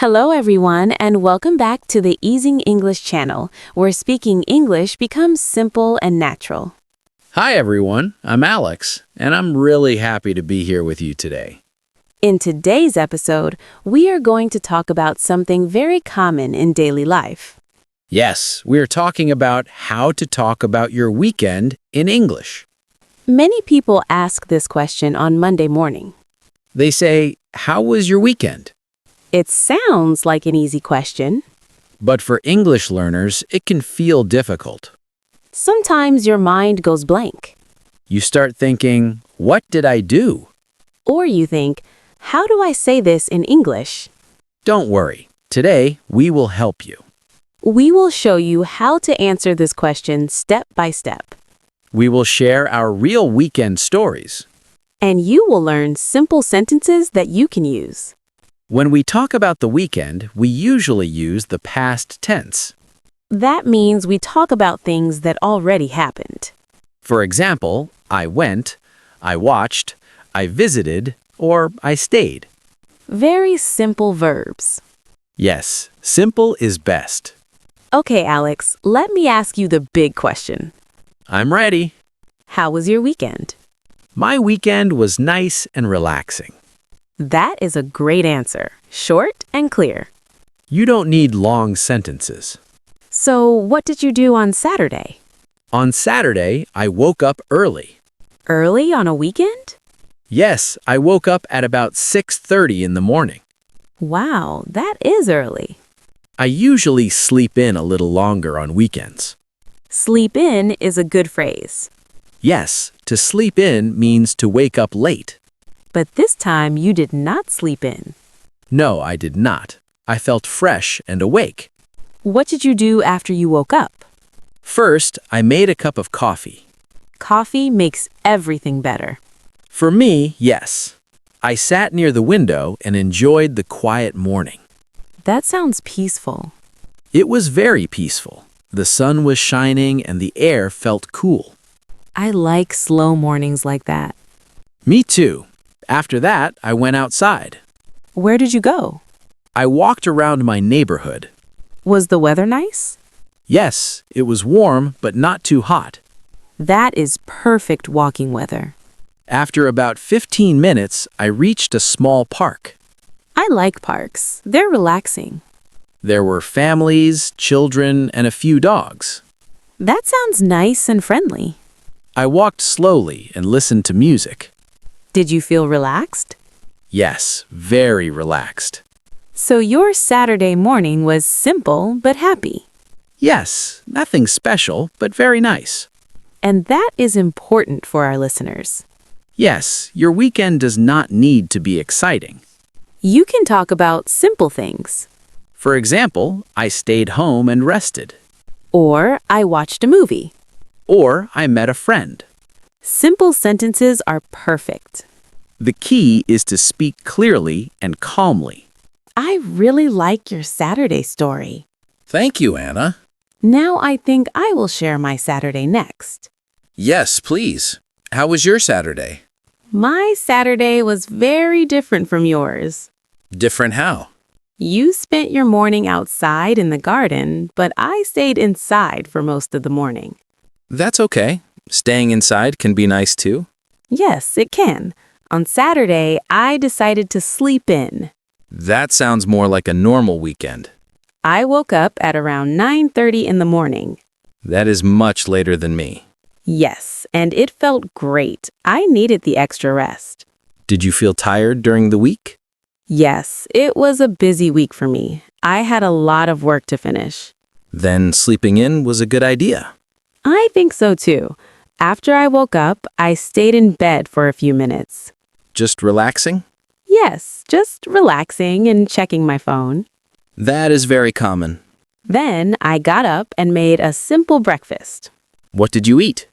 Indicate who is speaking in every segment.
Speaker 1: Hello, everyone, and welcome back to the Easing English channel, where speaking English becomes simple and natural.
Speaker 2: Hi everyone, I'm Alex, and I'm really happy to be here with you today.
Speaker 1: In today's episode, we are going to talk about something very common in daily life.
Speaker 2: Yes, we're talking about how to talk about your weekend in English.
Speaker 1: Many people ask this question on Monday morning.
Speaker 2: They say, "How was your weekend?"
Speaker 1: It sounds like an easy question.
Speaker 2: But for English learners, it can feel difficult.
Speaker 1: Sometimes your mind goes blank.
Speaker 2: You start thinking, "What did I do?"
Speaker 1: Or you think, how do I say this in English?
Speaker 2: Don't worry, today we will help you.
Speaker 1: We will show you how to answer this question step by step.
Speaker 2: We will share our real weekend stories.
Speaker 1: And you will learn simple sentences that you can use.
Speaker 2: When we talk about the weekend, we usually use the past tense.
Speaker 1: That means we talk about things that already happened.
Speaker 2: For example, I went, I watched, I visited, or I stayed.
Speaker 1: Very simple verbs.
Speaker 2: Yes, simple is best.
Speaker 1: Okay, Alex, let me ask you the big question.
Speaker 2: I'm ready.
Speaker 1: How was your weekend?
Speaker 2: My weekend was nice and relaxing.
Speaker 1: That is a great answer, short and clear.
Speaker 2: You don't need long sentences.
Speaker 1: So, what did you do on Saturday?
Speaker 2: On Saturday, I woke up early.
Speaker 1: Early on a weekend?
Speaker 2: Yes, I woke up at about 6:30 in the morning.
Speaker 1: Wow, that is early.
Speaker 2: I usually sleep in a little longer on weekends.
Speaker 1: Sleep in is a good phrase.
Speaker 2: Yes, to sleep in means to wake up late.
Speaker 1: But this time you did not sleep in.
Speaker 2: No, I did not. I felt fresh and awake.
Speaker 1: What did you do after you woke up?
Speaker 2: First, I made a cup of coffee.
Speaker 1: Coffee makes everything better.
Speaker 2: For me, yes. I sat near the window and enjoyed the quiet morning.
Speaker 1: That sounds peaceful.
Speaker 2: It was very peaceful. The sun was shining and the air felt cool.
Speaker 1: I like slow mornings like that.
Speaker 2: Me too. After that, I went outside.
Speaker 1: Where did you go?
Speaker 2: I walked around my neighborhood.
Speaker 1: Was the weather nice?
Speaker 2: Yes, it was warm, but not too hot.
Speaker 1: That is perfect walking weather.
Speaker 2: After about 15 minutes, I reached a small park.
Speaker 1: I like parks. They're relaxing.
Speaker 2: There were families, children, and a few dogs.
Speaker 1: That sounds nice and friendly.
Speaker 2: I walked slowly and listened to music.
Speaker 1: Did you feel relaxed?
Speaker 2: Yes, very relaxed.
Speaker 1: So your Saturday morning was simple but happy.
Speaker 2: Yes, nothing special, but very nice.
Speaker 1: And that is important for our listeners.
Speaker 2: Yes, your weekend does not need to be exciting.
Speaker 1: You can talk about simple things.
Speaker 2: For example, I stayed home and rested.
Speaker 1: Or I watched a movie.
Speaker 2: Or I met a friend.
Speaker 1: Simple sentences are perfect.
Speaker 2: The key is to speak clearly and calmly.
Speaker 1: I really like your Saturday story.
Speaker 2: Thank you, Anna.
Speaker 1: Now I think I will share my Saturday next.
Speaker 2: Yes, please. How was your Saturday?
Speaker 1: My Saturday was very different from yours.
Speaker 2: Different how?
Speaker 1: You spent your morning outside in the garden, but I stayed inside for most of the morning.
Speaker 2: That's okay. Staying inside can be nice too.
Speaker 1: Yes, it can. On Saturday, I decided to sleep in.
Speaker 2: That sounds more like a normal weekend.
Speaker 1: I woke up at around 9:30 in the morning.
Speaker 2: That is much later than me.
Speaker 1: Yes, and it felt great. I needed the extra rest.
Speaker 2: Did you feel tired during the week?
Speaker 1: Yes, it was a busy week for me. I had a lot of work to finish.
Speaker 2: Then sleeping in was a good idea.
Speaker 1: I think so too. After I woke up, I stayed in bed for a few minutes.
Speaker 2: Just relaxing?
Speaker 1: Yes, just relaxing and checking my phone.
Speaker 2: That is very common.
Speaker 1: Then I got up and made a simple breakfast.
Speaker 2: What did you eat?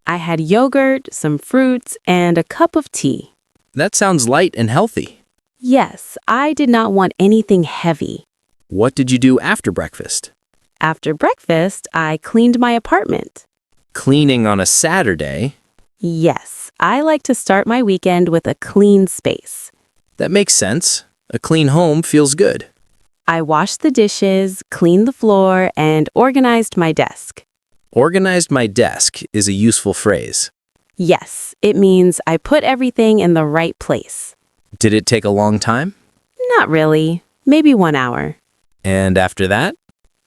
Speaker 1: I had yogurt, some fruits, and a cup of tea.
Speaker 2: That sounds light and healthy.
Speaker 1: Yes, I did not want anything heavy.
Speaker 2: What did you do after breakfast?
Speaker 1: After breakfast, I cleaned my apartment.
Speaker 2: Cleaning on a Saturday?
Speaker 1: Yes, I like to start my weekend with a clean space.
Speaker 2: That makes sense. A clean home feels good.
Speaker 1: I washed the dishes, cleaned the floor, and organized my desk.
Speaker 2: Organized my desk is a useful phrase.
Speaker 1: Yes, it means I put everything in the right place.
Speaker 2: Did it take a long time?
Speaker 1: Not really. Maybe 1 hour.
Speaker 2: And after that?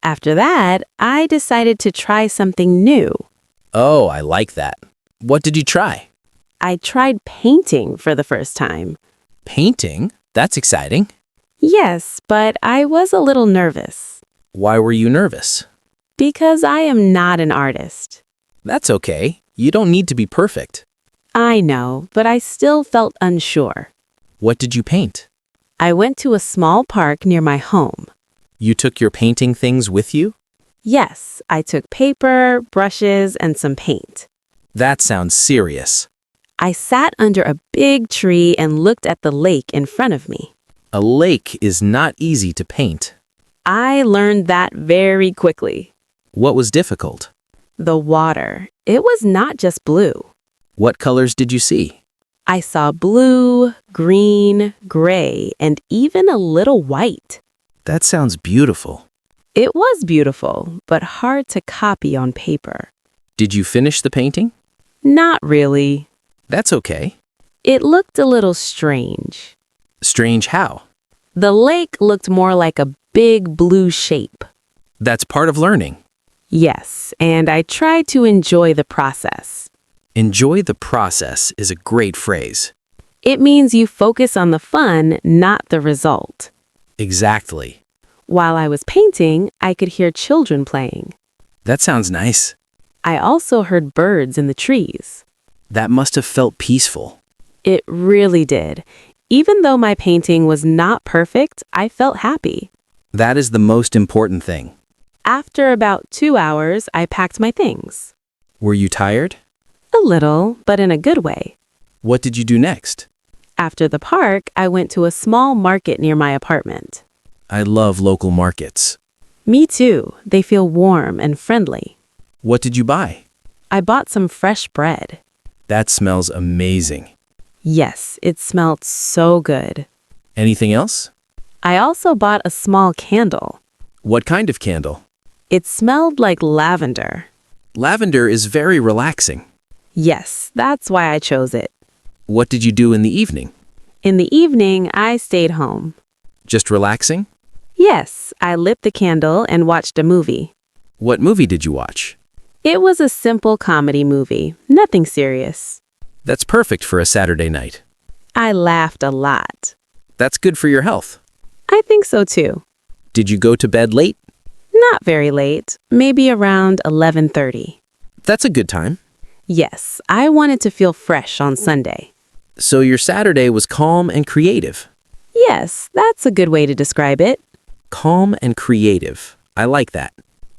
Speaker 1: After that, I decided to try something new.
Speaker 2: Oh, I like that. What did you try?
Speaker 1: I tried painting for the first time.
Speaker 2: Painting? That's exciting.
Speaker 1: Yes, but I was a little nervous.
Speaker 2: Why were you nervous?
Speaker 1: Because I am not an artist.
Speaker 2: That's okay. You don't need to be perfect.
Speaker 1: I know, but I still felt unsure.
Speaker 2: What did you paint?
Speaker 1: I went to a small park near my home.
Speaker 2: You took your painting things with you?
Speaker 1: Yes, I took paper, brushes, and some paint.
Speaker 2: That sounds serious.
Speaker 1: I sat under a big tree and looked at the lake in front of me.
Speaker 2: A lake is not easy to paint.
Speaker 1: I learned that very quickly.
Speaker 2: What was difficult?
Speaker 1: The water. It was not just blue.
Speaker 2: What colors did you see?
Speaker 1: I saw blue, green, gray, and even a little white.
Speaker 2: That sounds beautiful.
Speaker 1: It was beautiful, but hard to copy on paper.
Speaker 2: Did you finish the painting?
Speaker 1: Not really.
Speaker 2: That's okay.
Speaker 1: It looked a little strange.
Speaker 2: Strange how?
Speaker 1: The lake looked more like a big blue shape.
Speaker 2: That's part of learning.
Speaker 1: Yes, and I tried to enjoy the process.
Speaker 2: Enjoy the process is a great phrase.
Speaker 1: It means you focus on the fun, not the result.
Speaker 2: Exactly.
Speaker 1: While I was painting, I could hear children playing.
Speaker 2: That sounds nice.
Speaker 1: I also heard birds in the trees.
Speaker 2: That must have felt peaceful.
Speaker 1: It really did. Even though my painting was not perfect, I felt happy.
Speaker 2: That is the most important thing.
Speaker 1: After about 2 hours, I packed my things.
Speaker 2: Were you tired?
Speaker 1: A little, but in a good way.
Speaker 2: What did you do next?
Speaker 1: After the park, I went to a small market near my apartment.
Speaker 2: I love local markets.
Speaker 1: Me too. They feel warm and friendly.
Speaker 2: What did you buy?
Speaker 1: I bought some fresh bread.
Speaker 2: That smells amazing.
Speaker 1: Yes, it smelled so good.
Speaker 2: Anything else?
Speaker 1: I also bought a small candle.
Speaker 2: What kind of candle?
Speaker 1: It smelled like lavender.
Speaker 2: Lavender is very relaxing.
Speaker 1: Yes, that's why I chose it.
Speaker 2: What did you do in the evening?
Speaker 1: In the evening, I stayed home.
Speaker 2: Just relaxing?
Speaker 1: Yes, I lit the candle and watched a movie.
Speaker 2: What movie did you watch?
Speaker 1: It was a simple comedy movie, nothing serious.
Speaker 2: That's perfect for a Saturday night.
Speaker 1: I laughed a lot.
Speaker 2: That's good for your health.
Speaker 1: I think so too.
Speaker 2: Did you go to bed late?
Speaker 1: Not very late, maybe around 11:30.
Speaker 2: That's a good time.
Speaker 1: Yes, I wanted to feel fresh on Sunday.
Speaker 2: So your Saturday was calm and creative.
Speaker 1: Yes, that's a good way to describe it.
Speaker 2: Calm and creative. I like that.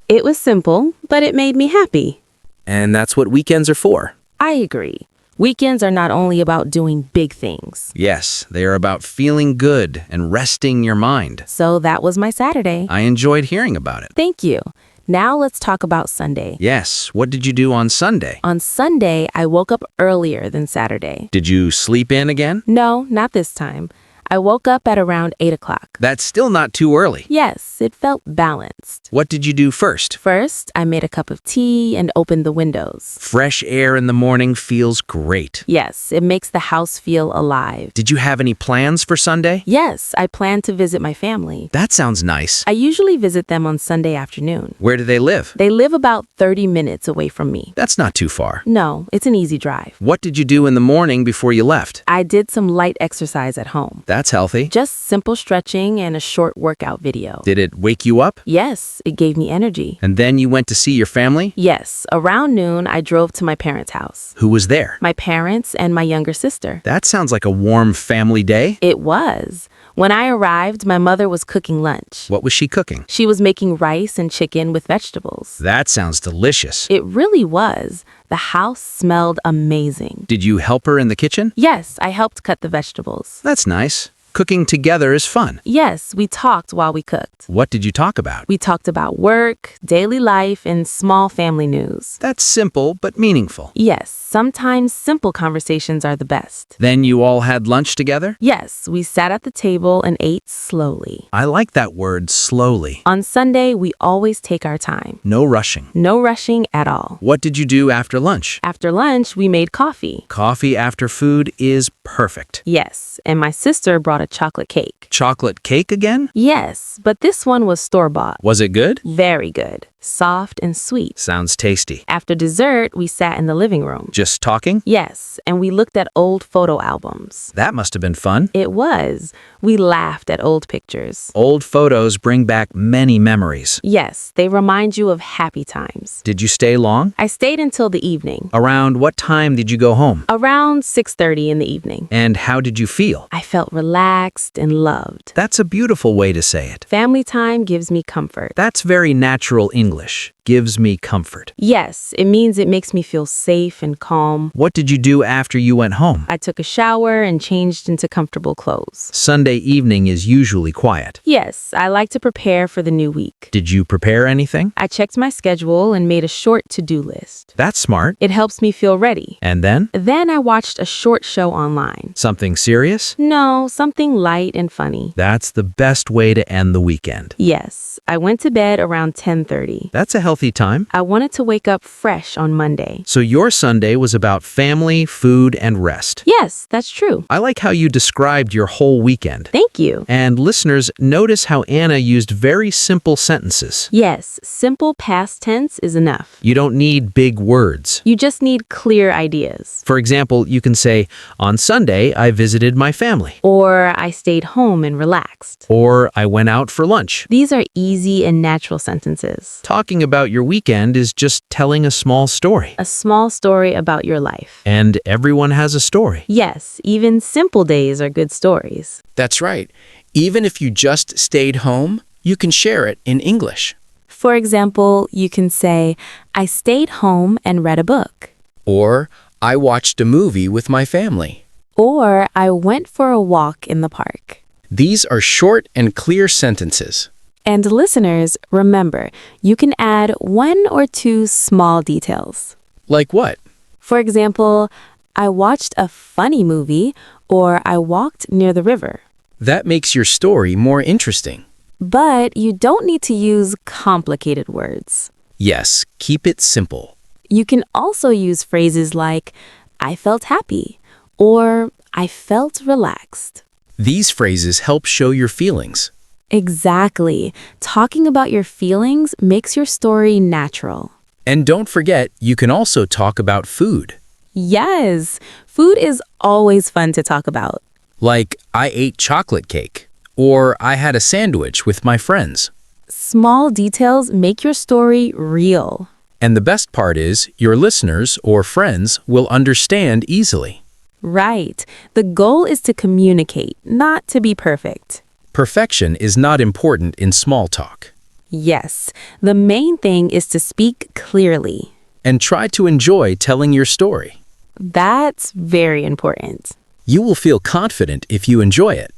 Speaker 1: It was simple, but it made me happy.
Speaker 2: And that's what weekends are for.
Speaker 1: I agree. Weekends are not only about doing big things.
Speaker 3: Yes, they are about feeling good and resting your mind.
Speaker 1: So that was my Saturday.
Speaker 3: I enjoyed hearing about it.
Speaker 1: Thank you. Now let's talk about Sunday.
Speaker 3: Yes, what did you do on Sunday?
Speaker 1: On Sunday, I woke up earlier than Saturday.
Speaker 3: Did you sleep in again?
Speaker 1: No, not this time. I woke up at around 8 o'clock.
Speaker 3: That's still not too early.
Speaker 1: Yes, it felt balanced.
Speaker 3: What did you do first?
Speaker 1: First, I made a cup of tea and opened the windows.
Speaker 3: Fresh air in the morning feels great.
Speaker 1: Yes, it makes the house feel alive.
Speaker 3: Did you have any plans for Sunday?
Speaker 1: Yes, I plan to visit my family.
Speaker 3: That sounds nice.
Speaker 1: I usually visit them on Sunday afternoon.
Speaker 3: Where do they live?
Speaker 1: They live about 30 minutes away from me.
Speaker 3: That's not too far.
Speaker 1: No, it's an easy drive.
Speaker 3: What did you do in the morning before you left?
Speaker 1: I did some light exercise at home.
Speaker 3: That's healthy.
Speaker 1: Just simple stretching and a short workout video.
Speaker 3: Did it wake you up?
Speaker 1: Yes, it gave me energy.
Speaker 3: And then you went to see your family?
Speaker 1: Yes, around noon, I drove to my parents' house.
Speaker 3: Who was there?
Speaker 1: My parents and my younger sister.
Speaker 3: That sounds like a warm family day.
Speaker 1: It was. When I arrived, my mother was cooking lunch.
Speaker 3: What was she cooking?
Speaker 1: She was making rice and chicken with vegetables.
Speaker 3: That sounds delicious.
Speaker 1: It really was. The house smelled amazing.
Speaker 3: Did you help her in the kitchen?
Speaker 1: Yes, I helped cut the vegetables.
Speaker 3: That's nice. Cooking together is fun.
Speaker 1: Yes, we talked while we cooked.
Speaker 3: What did you talk about?
Speaker 1: We talked about work, daily life, and small family news.
Speaker 3: That's simple but meaningful.
Speaker 1: Yes, sometimes simple conversations are the best.
Speaker 3: Then you all had lunch together?
Speaker 1: Yes, we sat at the table and ate slowly.
Speaker 3: I like that word, slowly.
Speaker 1: On Sunday, we always take our time.
Speaker 3: No rushing.
Speaker 1: No rushing at all.
Speaker 3: What did you do after lunch?
Speaker 1: After lunch, we made coffee.
Speaker 3: Coffee after food is perfect.
Speaker 1: Yes, and my sister brought a chocolate cake.
Speaker 3: Chocolate cake again?
Speaker 1: Yes, but this one was store-bought.
Speaker 3: Was it good?
Speaker 1: Very good. Soft and sweet.
Speaker 3: Sounds tasty.
Speaker 1: After dessert, we sat in the living room.
Speaker 3: Just talking?
Speaker 1: Yes, and we looked at old photo albums.
Speaker 3: That must have been fun.
Speaker 1: It was. We laughed at old pictures.
Speaker 3: Old photos bring back many memories.
Speaker 1: Yes, they remind you of happy times.
Speaker 3: Did you stay long?
Speaker 1: I stayed until the evening.
Speaker 3: Around what time did you go home?
Speaker 1: Around 6:30 in the evening.
Speaker 3: And how did you feel?
Speaker 1: I felt relaxed and loved.
Speaker 3: That's a beautiful way to say it.
Speaker 1: Family time gives me comfort.
Speaker 3: That's very natural English. Gives me comfort.
Speaker 1: Yes, it means it makes me feel safe and calm.
Speaker 3: What did you do after you went home?
Speaker 1: I took a shower and changed into comfortable clothes.
Speaker 3: Sunday evening is usually quiet.
Speaker 1: Yes, I like to prepare for the new week.
Speaker 3: Did you prepare anything?
Speaker 1: I checked my schedule and made a short to-do list.
Speaker 3: That's smart.
Speaker 1: It helps me feel ready.
Speaker 3: And then?
Speaker 1: Then I watched a short show online.
Speaker 3: Something serious?
Speaker 1: No, something light and funny.
Speaker 3: That's the best way to end the weekend.
Speaker 1: Yes, I went to bed around 10:30.
Speaker 3: That's a healthy time.
Speaker 1: I wanted to wake up fresh on Monday.
Speaker 3: So your Sunday was about family, food, and rest.
Speaker 1: Yes, that's true.
Speaker 3: I like how you described your whole weekend.
Speaker 1: Thank you.
Speaker 3: And listeners, notice how Anna used very simple sentences.
Speaker 1: Yes, simple past tense is enough.
Speaker 3: You don't need big words.
Speaker 1: You just need clear ideas.
Speaker 3: For example, you can say, on Sunday, I visited my family.
Speaker 1: Or I stayed home and relaxed.
Speaker 3: Or I went out for lunch.
Speaker 1: These are easy and natural sentences.
Speaker 3: Talking about your weekend is just telling a small story.
Speaker 1: A small story about your life.
Speaker 3: And everyone has a story.
Speaker 1: Yes, even simple days are good stories.
Speaker 4: That's right. Even if you just stayed home, you can share it in English.
Speaker 1: For example, you can say, I stayed home and read a book.
Speaker 4: Or, I watched a movie with my family.
Speaker 1: Or I went for a walk in the park.
Speaker 4: These are short and clear sentences.
Speaker 1: And listeners, remember, you can add one or two small details.
Speaker 4: Like what?
Speaker 1: For example, I watched a funny movie, or I walked near the river.
Speaker 4: That makes your story more interesting.
Speaker 1: But you don't need to use complicated words.
Speaker 4: Yes, keep it simple.
Speaker 1: You can also use phrases like, I felt happy, or I felt relaxed.
Speaker 4: These phrases help show your feelings.
Speaker 1: Exactly. Talking about your feelings makes your story natural.
Speaker 4: And don't forget, you can also talk about food.
Speaker 1: Yes, food is always fun to talk about.
Speaker 4: Like, I ate chocolate cake. Or I had a sandwich with my friends.
Speaker 1: Small details make your story real.
Speaker 4: And the best part is, your listeners or friends will understand easily.
Speaker 1: Right. The goal is to communicate, not to be perfect.
Speaker 4: Perfection is not important in small talk.
Speaker 1: Yes, the main thing is to speak clearly.
Speaker 4: And try to enjoy telling your story.
Speaker 1: That's very important.
Speaker 4: You will feel confident if you enjoy it.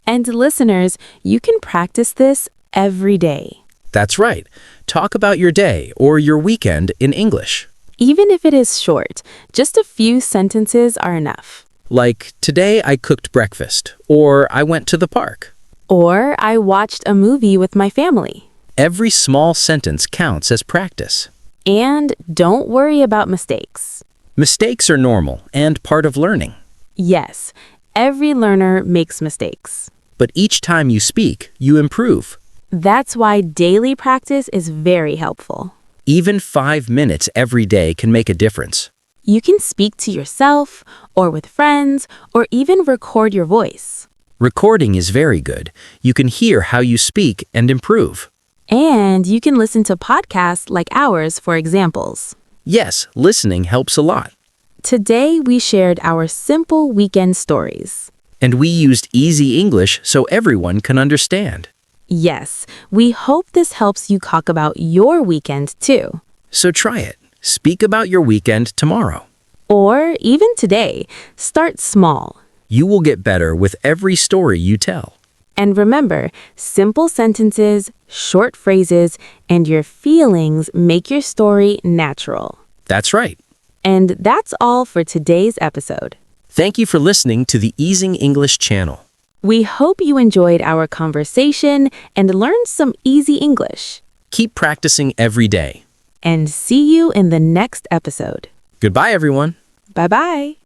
Speaker 1: And listeners, you can practice this every day.
Speaker 4: That's right. Talk about your day or your weekend in English.
Speaker 1: Even if it is short, just a few sentences are enough.
Speaker 4: Like, today I cooked breakfast, or I went to the park.
Speaker 1: Or I watched a movie with my family.
Speaker 4: Every small sentence counts as practice.
Speaker 1: And don't worry about mistakes.
Speaker 4: Mistakes are normal and part of learning.
Speaker 1: Yes, every learner makes mistakes.
Speaker 4: But each time you speak, you improve.
Speaker 1: That's why daily practice is very helpful.
Speaker 4: Even 5 minutes every day can make a difference.
Speaker 1: You can speak to yourself, or with friends, or even record your voice.
Speaker 4: Recording is very good. You can hear how you speak and improve.
Speaker 1: And you can listen to podcasts like ours for examples.
Speaker 4: Yes, listening helps a lot.
Speaker 1: Today we shared our simple weekend stories.
Speaker 4: And we used easy English so everyone can understand.
Speaker 1: Yes, we hope this helps you talk about your weekend too.
Speaker 4: So try it. Speak about your weekend tomorrow.
Speaker 1: Or even today, start small.
Speaker 4: You will get better with every story you tell.
Speaker 1: And remember, simple sentences, short phrases, and your feelings make your story natural.
Speaker 4: That's right.
Speaker 1: And that's all for today's episode.
Speaker 5: Thank you for listening to the Easing English channel.
Speaker 1: We hope you enjoyed our conversation and learned some easy English.
Speaker 5: Keep practicing every day.
Speaker 1: And see you in the next episode.
Speaker 5: Goodbye, everyone.
Speaker 1: Bye-bye.